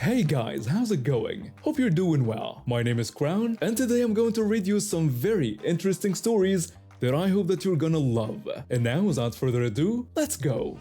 Hey guys, how's it going? Hope you're doing well. My name is Crown, and today I'm going to read you some very interesting stories that I hope that you're gonna love. And now, without further ado, let's go!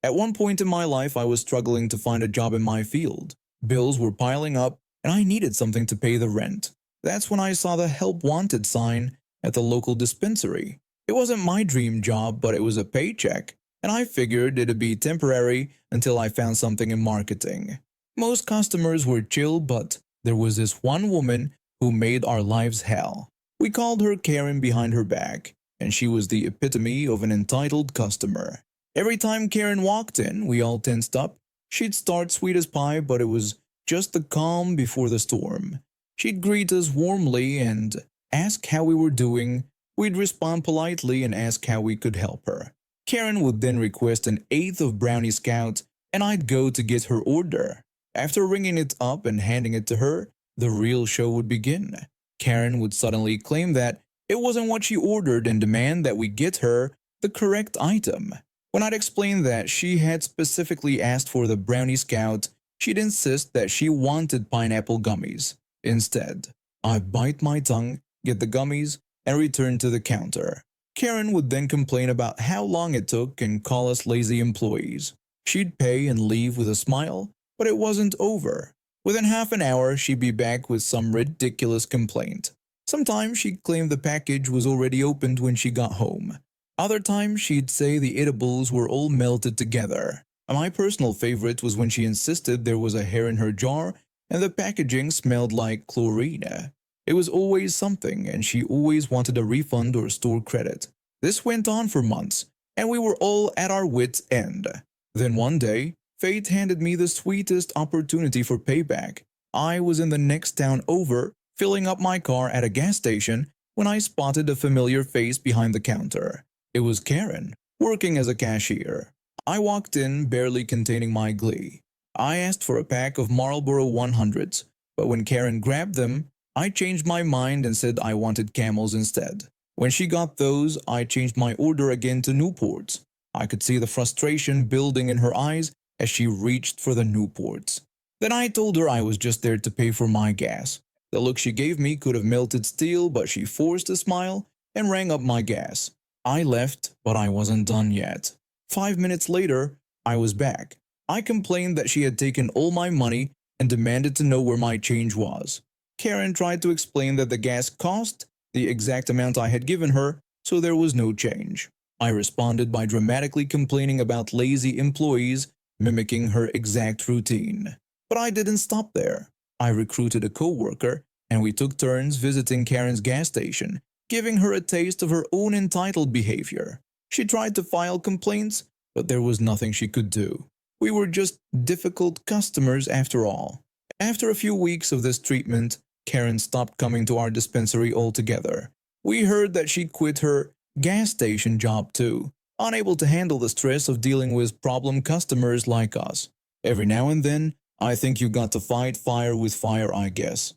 At one point in my life, I was struggling to find a job in my field. Bills were piling up, and I needed something to pay the rent. That's when I saw the Help Wanted sign at the local dispensary. It wasn't my dream job, but it was a paycheck, and I figured it'd be temporary until I found something in marketing. Most customers were chill, but there was this one woman who made our lives hell. We called her Karen behind her back, and she was the epitome of an entitled customer. Every time Karen walked in, we all tensed up. She'd start sweet as pie, but it was just the calm before the storm. She'd greet us warmly and ask how we were doing. We'd respond politely and ask how we could help her. Karen would then request an eighth of Brownie Scout, and I'd go to get her order. After ringing it up and handing it to her, the real show would begin. Karen would suddenly claim that it wasn't what she ordered and demand that we get her the correct item. When I'd explain that she had specifically asked for the Brownie Scout, she'd insist that she wanted pineapple gummies. Instead, I'd bite my tongue, get the gummies, and return to the counter. Karen would then complain about how long it took and call us lazy employees. She'd pay and leave with a smile, but it wasn't over. Within half an hour, she'd be back with some ridiculous complaint. Sometimes she'd claim the package was already opened when she got home. Other times, she'd say the edibles were all melted together. My personal favorite was when she insisted there was a hair in her jar and the packaging smelled like chlorine. It was always something, and she always wanted a refund or store credit. This went on for months, and we were all at our wits' end. Then one day, fate handed me the sweetest opportunity for payback. I was in the next town over, filling up my car at a gas station, when I spotted a familiar face behind the counter. It was Karen, working as a cashier. I walked in, barely containing my glee. I asked for a pack of Marlboro 100s, but when Karen grabbed them, I changed my mind and said I wanted Camels instead. When she got those, I changed my order again to Newports. I could see the frustration building in her eyes as she reached for the Newports. Then I told her I was just there to pay for my gas. The look she gave me could have melted steel, but she forced a smile and rang up my gas. I left, but I wasn't done yet. 5 minutes later, I was back. I complained that she had taken all my money and demanded to know where my change was. Karen tried to explain that the gas cost the exact amount I had given her, so there was no change. I responded by dramatically complaining about lazy employees mimicking her exact routine. But I didn't stop there. I recruited a co-worker, and we took turns visiting Karen's gas station, giving her a taste of her own entitled behavior. She tried to file complaints, but there was nothing she could do. We were just difficult customers after all. After a few weeks of this treatment, Karen stopped coming to our dispensary altogether. We heard that she quit her gas station job too, unable to handle the stress of dealing with problem customers like us. Every now and then, I think you got to fight fire with fire, I guess.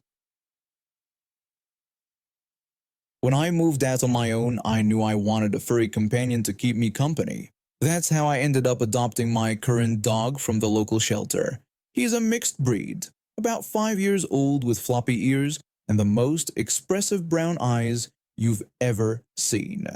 When I moved out on my own, I knew I wanted a furry companion to keep me company. That's how I ended up adopting my current dog from the local shelter. He's a mixed breed, about 5 years old with floppy ears and the most expressive brown eyes you've ever seen.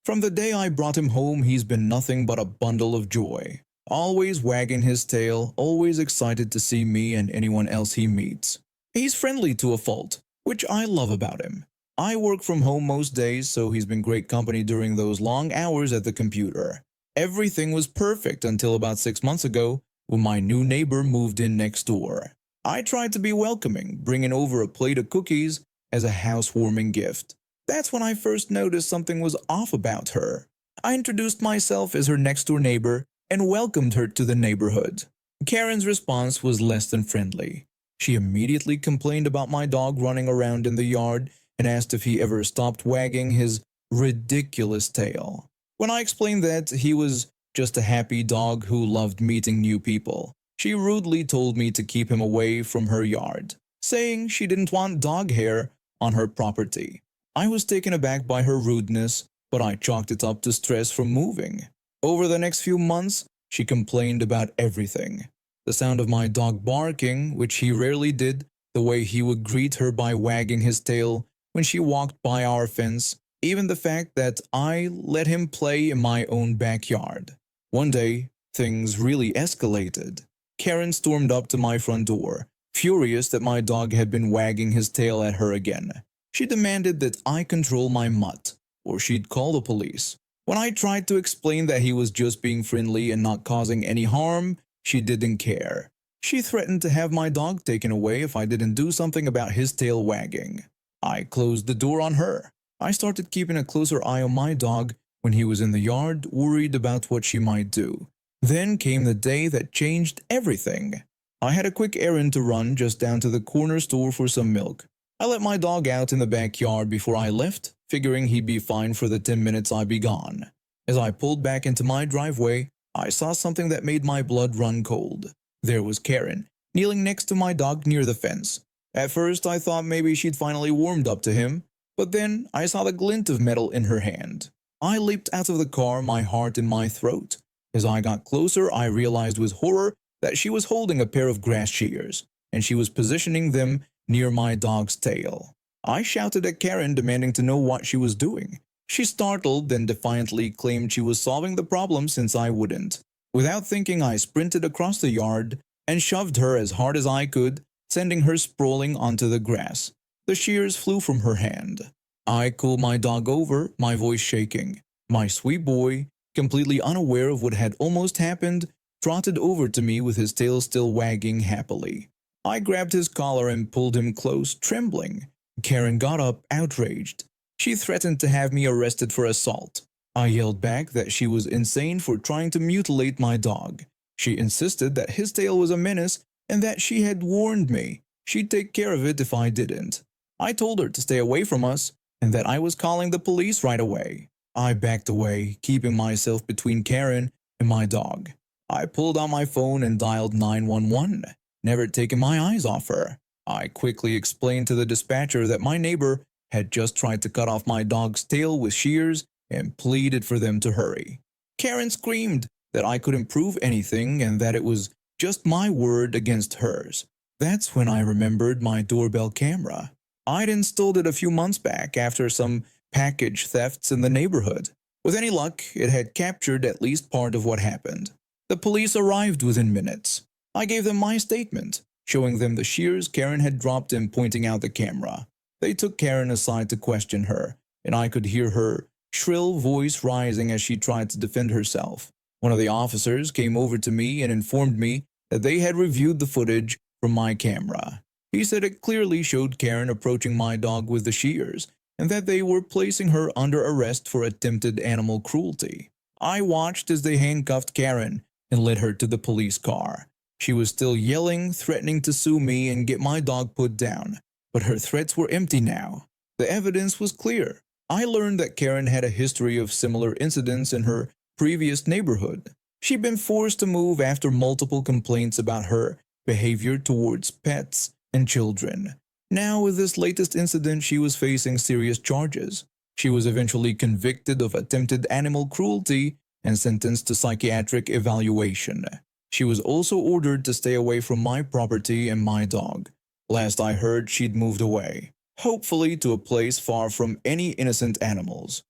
From the day I brought him home, he's been nothing but a bundle of joy. Always wagging his tail, always excited to see me and anyone else he meets. He's friendly to a fault, which I love about him. I work from home most days, so he's been great company during those long hours at the computer. Everything was perfect until about 6 months ago, when my new neighbor moved in next door. I tried to be welcoming, bringing over a plate of cookies as a housewarming gift. That's when I first noticed something was off about her. I introduced myself as her next-door neighbor and welcomed her to the neighborhood. Karen's response was less than friendly. She immediately complained about my dog running around in the yard and asked if he ever stopped wagging his ridiculous tail. When I explained that he was just a happy dog who loved meeting new people, she rudely told me to keep him away from her yard, saying she didn't want dog hair on her property. I was taken aback by her rudeness, but I chalked it up to stress from moving. Over the next few months, she complained about everything. The sound of my dog barking, which he rarely did, the way he would greet her by wagging his tail when she walked by our fence, even the fact that I let him play in my own backyard. One day, things really escalated. Karen stormed up to my front door, furious that my dog had been wagging his tail at her again. She demanded that I control my mutt, or she'd call the police. When I tried to explain that he was just being friendly and not causing any harm, she didn't care. She threatened to have my dog taken away if I didn't do something about his tail wagging. I closed the door on her. I started keeping a closer eye on my dog when he was in the yard, worried about what she might do. Then came the day that changed everything. I had a quick errand to run just down to the corner store for some milk. I let my dog out in the backyard before I left, figuring he'd be fine for the 10 minutes I'd be gone. As I pulled back into my driveway, I saw something that made my blood run cold. There was Karen, kneeling next to my dog near the fence. At first, I thought maybe she'd finally warmed up to him, but then I saw the glint of metal in her hand. I leaped out of the car, my heart in my throat. As I got closer, I realized with horror that she was holding a pair of grass shears, and she was positioning them near my dog's tail. I shouted at Karen, demanding to know what she was doing. She startled, then defiantly claimed she was solving the problem since I wouldn't. Without thinking, I sprinted across the yard and shoved her as hard as I could, sending her sprawling onto the grass. The shears flew from her hand. I called my dog over, my voice shaking. My sweet boy, completely unaware of what had almost happened, trotted over to me with his tail still wagging happily. I grabbed his collar and pulled him close, trembling. Karen got up, outraged. She threatened to have me arrested for assault. I yelled back that she was insane for trying to mutilate my dog. She insisted that his tail was a menace and that she had warned me she'd take care of it if I didn't. I told her to stay away from us and that I was calling the police right away. I backed away, keeping myself between Karen and my dog. I pulled out my phone and dialed 911, never taking my eyes off her. I quickly explained to the dispatcher that my neighbor had just tried to cut off my dog's tail with shears and pleaded for them to hurry. Karen screamed that I couldn't prove anything and that it was just my word against hers. That's when I remembered my doorbell camera. I'd installed it a few months back after some package thefts in the neighborhood. With any luck, it had captured at least part of what happened. The police arrived within minutes. I gave them my statement, showing them the shears Karen had dropped and pointing out the camera. They took Karen aside to question her, and I could hear her shrill voice rising as she tried to defend herself. One of the officers came over to me and informed me that they had reviewed the footage from my camera. He said it clearly showed Karen approaching my dog with the shears, and that they were placing her under arrest for attempted animal cruelty. I watched as they handcuffed Karen and led her to the police car. She was still yelling, threatening to sue me and get my dog put down, but her threats were empty now. The evidence was clear. I learned that Karen had a history of similar incidents in her previous neighborhood. She'd been forced to move after multiple complaints about her behavior towards pets and children. Now, with this latest incident, she was facing serious charges. She was eventually convicted of attempted animal cruelty and sentenced to psychiatric evaluation. She was also ordered to stay away from my property and my dog. Last I heard, she'd moved away, hopefully to a place far from any innocent animals.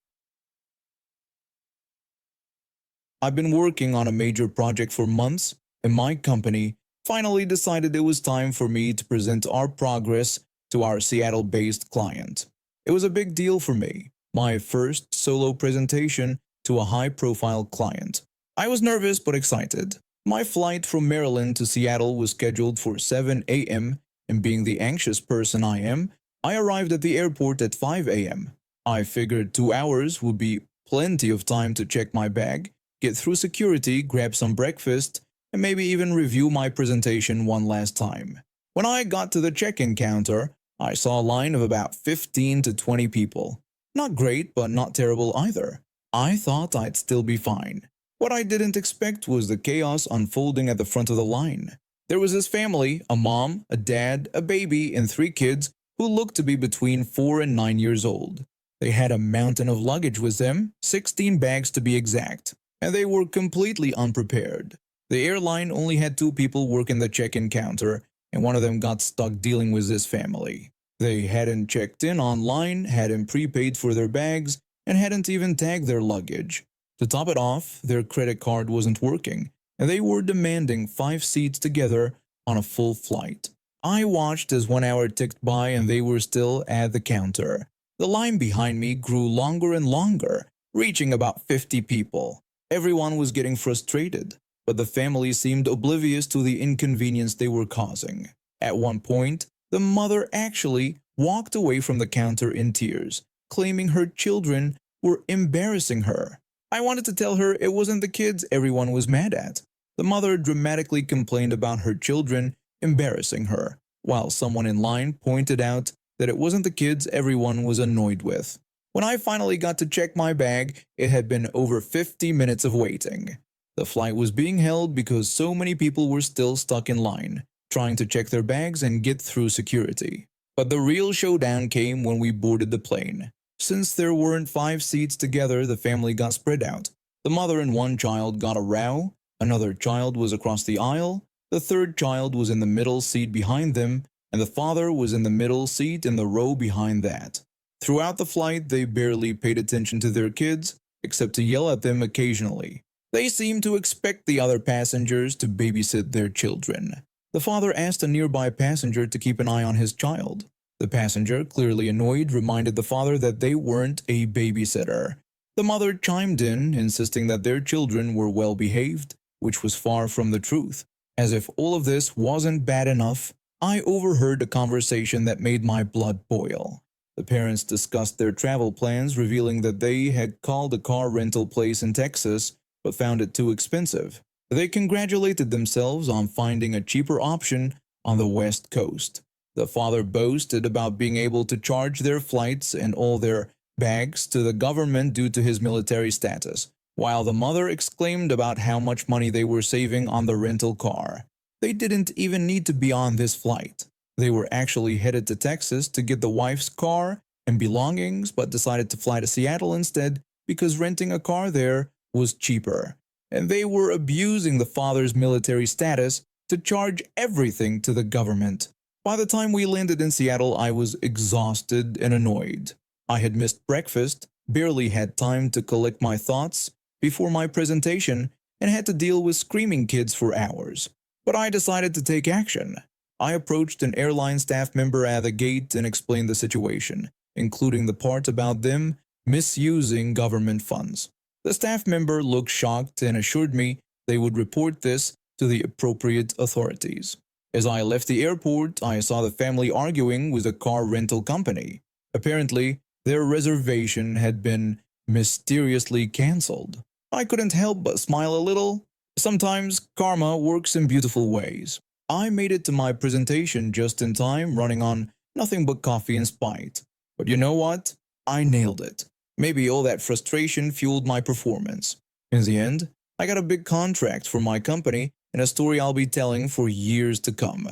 I've been working on a major project for months, and my company finally decided it was time for me to present our progress to our Seattle-based client. It was a big deal for me, my first solo presentation to a high-profile client. I was nervous but excited. My flight from Maryland to Seattle was scheduled for 7 a.m., and being the anxious person I am, I arrived at the airport at 5 a.m. I figured 2 hours would be plenty of time to check my bag, get through security, grab some breakfast, and maybe even review my presentation one last time. When I got to the check-in counter, I saw a line of about 15 to 20 people. Not great, but not terrible either. I thought I'd still be fine. What I didn't expect was the chaos unfolding at the front of the line. There was this family, a mom, a dad, a baby, and 3 kids who looked to be between 4 and 9 years old. They had a mountain of luggage with them, 16 bags to be exact. and they were completely unprepared. The airline only had 2 people working the check-in counter, and one of them got stuck dealing with his family. They hadn't checked in online, hadn't prepaid for their bags, and hadn't even tagged their luggage. To top it off, their credit card wasn't working, and they were demanding 5 seats together on a full flight. I watched as 1 hour ticked by and they were still at the counter. The line behind me grew longer and longer, reaching about 50 people. Everyone was getting frustrated, but the family seemed oblivious to the inconvenience they were causing. At one point, the mother actually walked away from the counter in tears, claiming her children were embarrassing her. I wanted to tell her it wasn't the kids everyone was mad at. The mother dramatically complained about her children embarrassing her, while someone in line pointed out that it wasn't the kids everyone was annoyed with. When I finally got to check my bag, it had been over 50 minutes of waiting. The flight was being held because so many people were still stuck in line, trying to check their bags and get through security. But the real showdown came when we boarded the plane. Since there weren't 5 seats together, the family got spread out. The mother and one child got a row, another child was across the aisle, the third child was in the middle seat behind them, and the father was in the middle seat in the row behind that. Throughout the flight, they barely paid attention to their kids, except to yell at them occasionally. They seemed to expect the other passengers to babysit their children. The father asked a nearby passenger to keep an eye on his child. The passenger, clearly annoyed, reminded the father that they weren't a babysitter. The mother chimed in, insisting that their children were well behaved, which was far from the truth. As if all of this wasn't bad enough, I overheard a conversation that made my blood boil. The parents discussed their travel plans, revealing that they had called a car rental place in Texas but found it too expensive. They congratulated themselves on finding a cheaper option on the West Coast. The father boasted about being able to charge their flights and all their bags to the government due to his military status, while the mother exclaimed about how much money they were saving on the rental car. They didn't even need to be on this flight. They were actually headed to Texas to get the wife's car and belongings, but decided to fly to Seattle instead because renting a car there was cheaper. And they were abusing the father's military status to charge everything to the government. By the time we landed in Seattle, I was exhausted and annoyed. I had missed breakfast, barely had time to collect my thoughts before my presentation, and had to deal with screaming kids for hours. But I decided to take action. I approached an airline staff member at the gate and explained the situation, including the part about them misusing government funds. The staff member looked shocked and assured me they would report this to the appropriate authorities. As I left the airport, I saw the family arguing with a car rental company. Apparently, their reservation had been mysteriously cancelled. I couldn't help but smile a little. Sometimes karma works in beautiful ways. I made it to my presentation just in time, running on nothing but coffee and spite. But you know what? I nailed it. Maybe all that frustration fueled my performance. In the end, I got a big contract for my company and a story I'll be telling for years to come.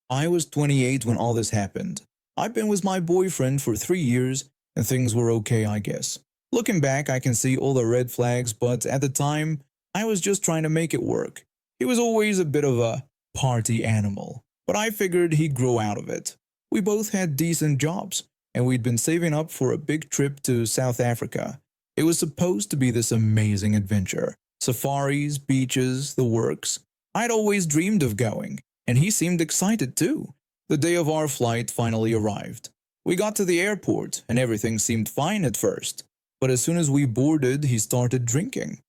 I was 28 when all this happened. I've been with my boyfriend for 3 years and things were okay, I guess. Looking back, I can see all the red flags, but at the time, I was just trying to make it work. He was always a bit of a party animal, but I figured he'd grow out of it. We both had decent jobs, and we'd been saving up for a big trip to South Africa. It was supposed to be this amazing adventure. Safaris, beaches, the works. I'd always dreamed of going, and he seemed excited too. The day of our flight finally arrived. We got to the airport, and everything seemed fine at first. But as soon as we boarded, he started drinking.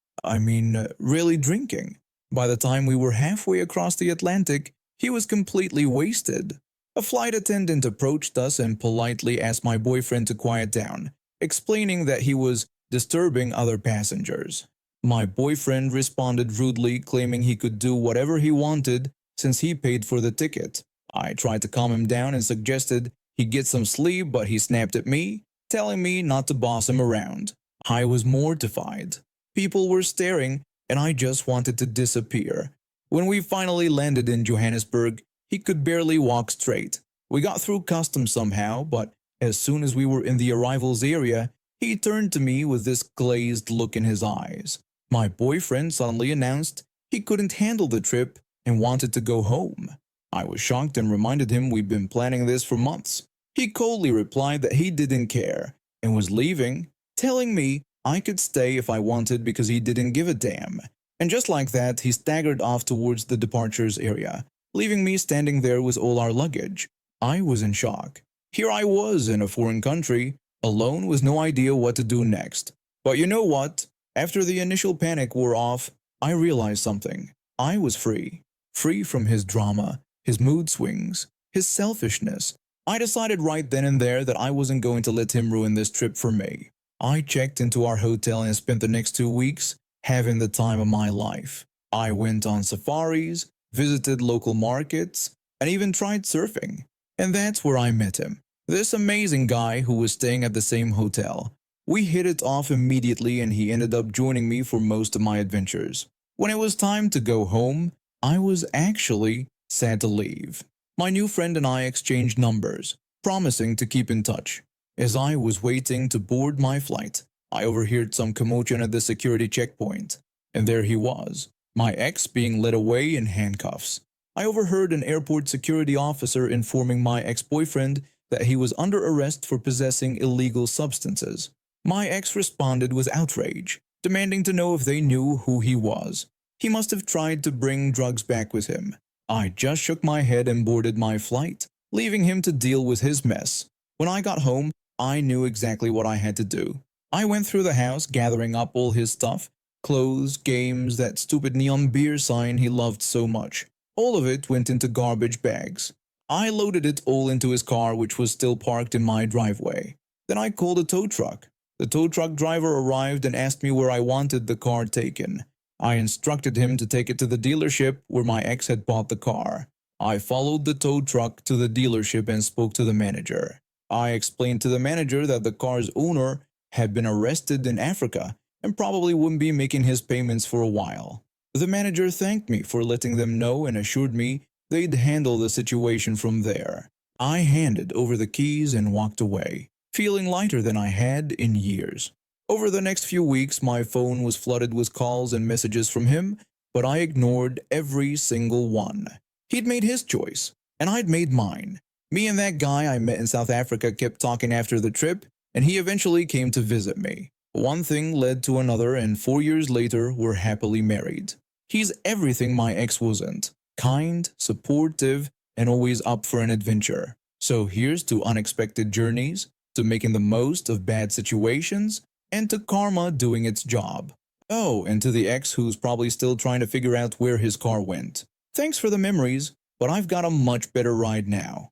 Really drinking. By the time we were halfway across the Atlantic, he was completely wasted. A flight attendant approached us and politely asked my boyfriend to quiet down, explaining that he was disturbing other passengers. My boyfriend responded rudely, claiming he could do whatever he wanted since he paid for the ticket. I tried to calm him down and suggested he get some sleep, but he snapped at me, telling me not to boss him around. I was mortified. People were staring, and I just wanted to disappear. When we finally landed in Johannesburg, he could barely walk straight. We got through customs somehow, but as soon as we were in the arrivals area, He turned to me with this glazed look in his eyes. My boyfriend suddenly announced he couldn't handle the trip and wanted to go home. I was shocked and reminded him we'd been planning this for months. He coldly replied that he didn't care and was leaving, telling me I could stay if I wanted because he didn't give a damn. And just like that, he staggered off towards the departures area, leaving me standing there with all our luggage. I was in shock. Here I was in a foreign country, alone with no idea what to do next. But you know what? After the initial panic wore off, I realized something. I was free. Free from his drama, his mood swings, his selfishness. I decided right then and there that I wasn't going to let him ruin this trip for me. I checked into our hotel and spent the next 2 weeks having the time of my life. I went on safaris, visited local markets, and even tried surfing. And that's where I met him. This amazing guy who was staying at the same hotel. We hit it off immediately and he ended up joining me for most of my adventures. When it was time to go home, I was actually sad to leave. My new friend and I exchanged numbers, promising to keep in touch. As I was waiting to board my flight, I overheard some commotion at the security checkpoint. And there he was, my ex being led away in handcuffs. I overheard an airport security officer informing my ex-boyfriend that he was under arrest for possessing illegal substances. My ex responded with outrage, demanding to know if they knew who he was. He must have tried to bring drugs back with him. I just shook my head and boarded my flight, leaving him to deal with his mess. When I got home, I knew exactly what I had to do. I went through the house gathering up all his stuff, clothes, games, that stupid neon beer sign he loved so much. All of it went into garbage bags. I loaded it all into his car, which was still parked in my driveway. Then I called a tow truck. The tow truck driver arrived and asked me where I wanted the car taken. I instructed him to take it to the dealership where my ex had bought the car. I followed the tow truck to the dealership and spoke to the manager. I explained to the manager that the car's owner had been arrested in Africa and probably wouldn't be making his payments for a while. The manager thanked me for letting them know and assured me they'd handle the situation from there. I handed over the keys and walked away, feeling lighter than I had in years. Over the next few weeks, my phone was flooded with calls and messages from him, but I ignored every single one. He'd made his choice, and I'd made mine. Me and that guy I met in South Africa kept talking after the trip, and he eventually came to visit me. One thing led to another, and 4 years later, we're happily married. He's everything my ex wasn't. Kind, supportive, and always up for an adventure. So here's to unexpected journeys, to making the most of bad situations, and to karma doing its job. Oh, and to the ex who's probably still trying to figure out where his car went. Thanks for the memories, but I've got a much better ride now.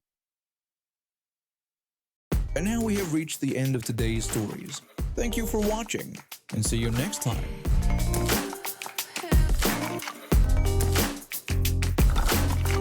And now we have reached the end of today's stories. Thank you for watching, and see you next time.